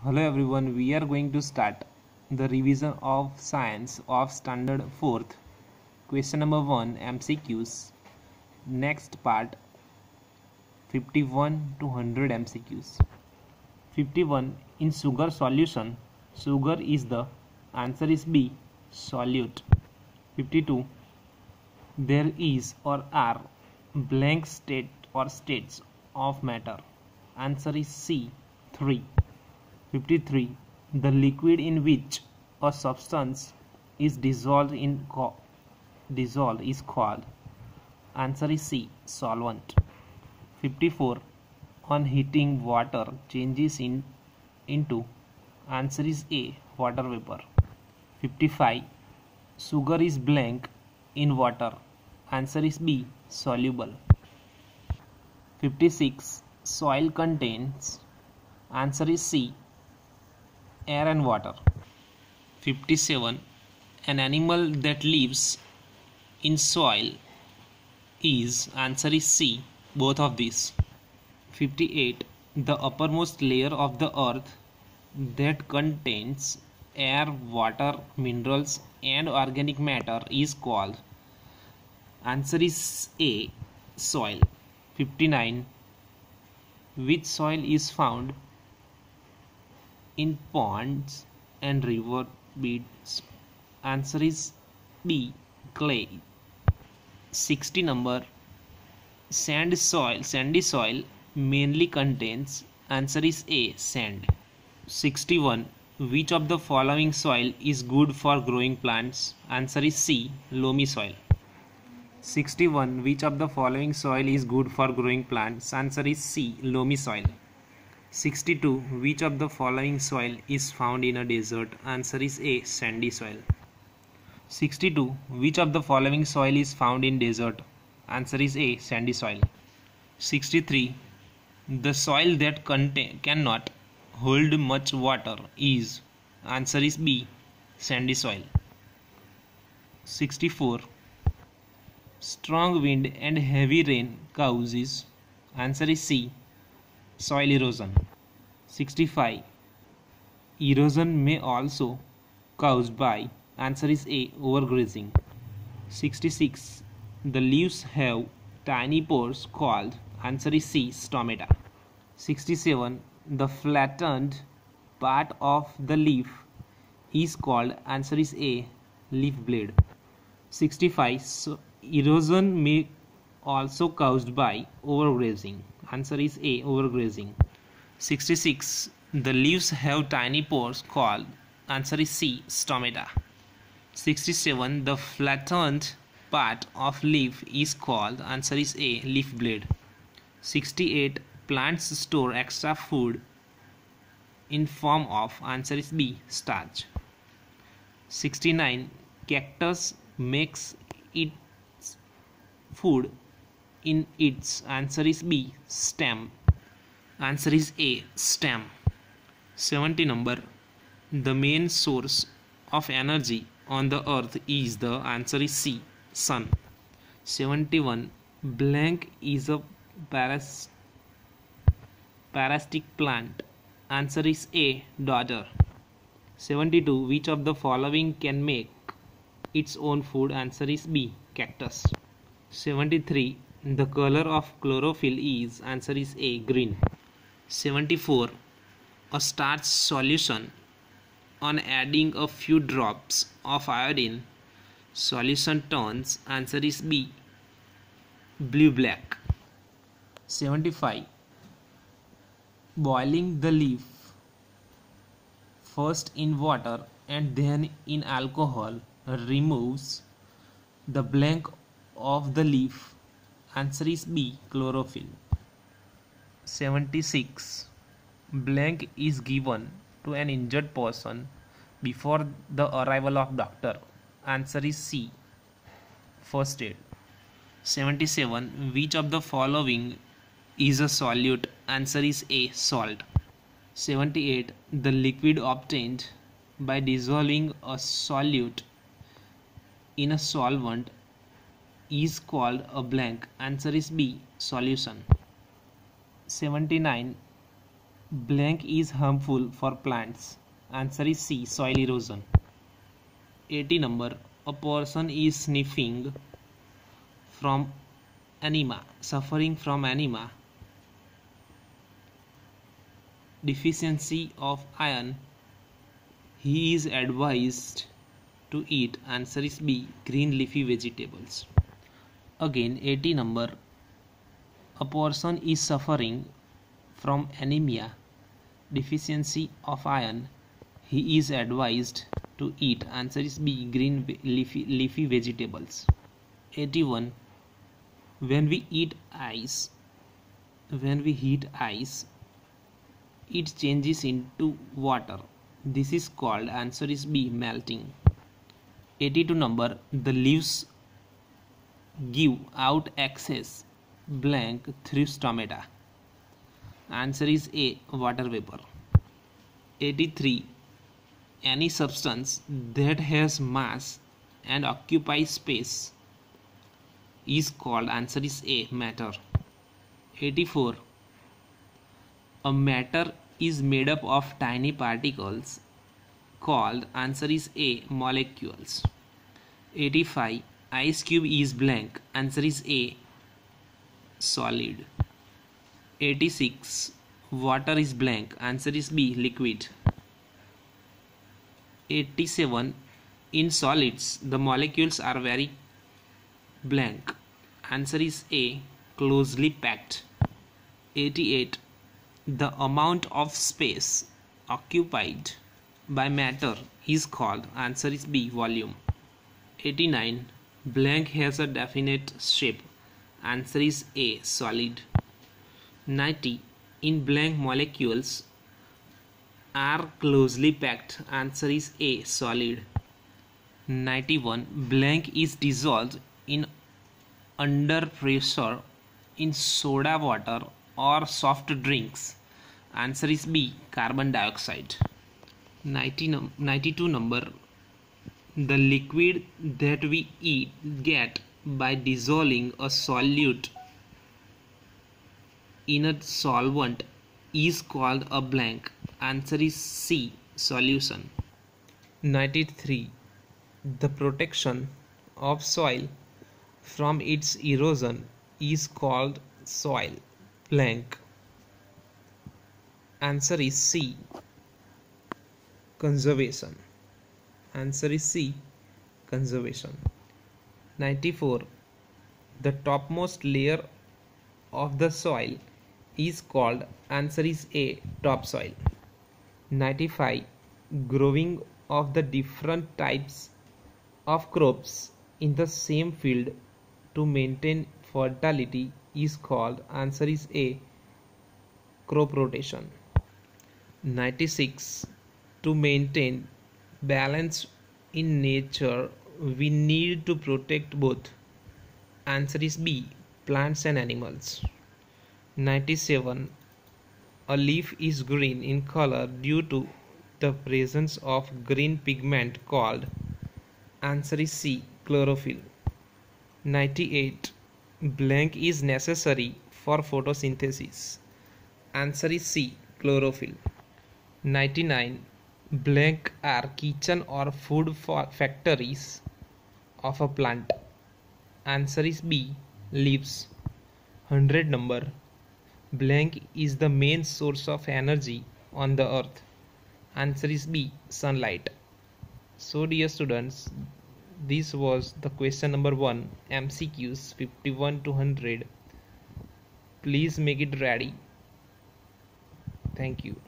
Hello everyone, we are going to start the revision of science of standard 4th. Question number 1 MCQs. Next part 51 to 100 MCQs. 51 in sugar solution. Sugar is the answer is B solute. 52 there is or are blank state or states of matter. Answer is C 3. 53 the liquid in which a substance is dissolved is called. Answer is C solvent. 54 on heating water changes into. Answer is A water vapor. 55 sugar is blank in water. Answer is B soluble. 56 soil contains. Answer is C air and water. 57 an animal that lives in soil is. Answer is C both of these. 58 the uppermost layer of the earth that contains air, water, minerals and organic matter is called. Answer is A soil. 59 which soil is found in ponds and river beds. Answer is B clay. 60 number sandy soil mainly contains. Answer is A sand. 61 which of the following soil is good for growing plants. Answer is C loamy soil. 61 which of the following soil is good for growing plants. Answer is C loamy soil. 62 which of the following soil is found in a desert. Answer is A sandy soil. 62 which of the following soil is found in desert. Answer is A sandy soil. 63 the soil that cannot hold much water is. Answer is B sandy soil. 64 strong wind and heavy rain causes. Answer is C soil erosion. 65 erosion may also caused by. Answer is A overgrazing. 66 the leaves have tiny pores called. Answer is C stomata. 67 the flattened part of the leaf is called. Answer is A leaf blade. 65 so erosion may also caused by overgrazing. Answer is A overgrazing. 66 the leaves have tiny pores called. Answer is C stomata. 67 the flattened part of leaf is called. Answer is A leaf blade. 68 plants store extra food in form of. Answer is B starch. 69 cactus makes its food in its. Answer is B stem. Answer is A stem. 70 number the main source of energy on the earth is. The answer is C sun. 71 blank is a parasitic plant. Answer is A dodder. 72 which of the following can make its own food. Answer is B cactus. 73 the color of chlorophyll is. Answer is A green. 74 a starch solution on adding a few drops of iodine solution turns. Answer is B blue black. 75 boiling the leaf first in water and then in alcohol removes the blank of the leaf. Answer is B chlorophyll. 76 blank is given to an injured person before the arrival of doctor. Answer is C first aid. 77 which of the following is a solute. Answer is A salt. 78 the liquid obtained by dissolving a solute in a solvent is called a blank. Answer is B solution. 79 Blank is harmful for plants. Answer is C. Soil erosion. 80 number. A person is sniffing from anemia, suffering from anemia, deficiency of iron. He is advised to eat. Answer is B. Green leafy vegetables. Again 80 number. A person is suffering from anemia, deficiency of iron. He is advised to eat. Answer is B. Green leafy vegetables. 81. When we heat ice, it changes into water. This is called. Answer is B. Melting. 82 number. The leaves give out excess blank through stomata. Answer is A. Water vapor. 83. Any substance that has mass and occupies space is called. Answer is A. Matter. 84. A matter is made up of tiny particles called. Answer is A. Molecules. 85. Ice cube is blank. Answer is A. Solid. 86. Water is blank. Answer is B. Liquid. 87. In solids, the molecules are very blank. Answer is A. Closely packed. 88. The amount of space occupied by matter is called. Answer is B. Volume. 89. Blank has a definite shape. Answer is A. Solid. 90. In blank, molecules are closely packed. Answer is A. Solid. 91. Blank is dissolved in under pressure in soda water or soft drinks. Answer is B. Carbon dioxide. 92 number. The liquid that we get by dissolving a solute in a solvent is called a blank. Answer is C. Solution. 93. The protection of soil from its erosion is called soil blank. Answer is C. Conservation. Answer is C. Conservation. 94. The topmost layer of the soil is called. Answer is A. Topsoil. 95. Growing of the different types of crops in the same field to maintain fertility is called. Answer is A. Crop rotation. 96. To maintain balance in nature, we need to protect both. Answer is B. Plants and animals. 97. A leaf is green in color due to the presence of green pigment called. Answer is C. Chlorophyll. 98. Blank is necessary for photosynthesis. Answer is C. Chlorophyll. 99. Blank are kitchen or food factories of a plant. Answer is B. Leaves. 100 number. Blank is the main source of energy on the earth. Answer is B. Sunlight. So dear students, this was the question number 1, MCQs 51 to 100. Please make it ready. Thank you.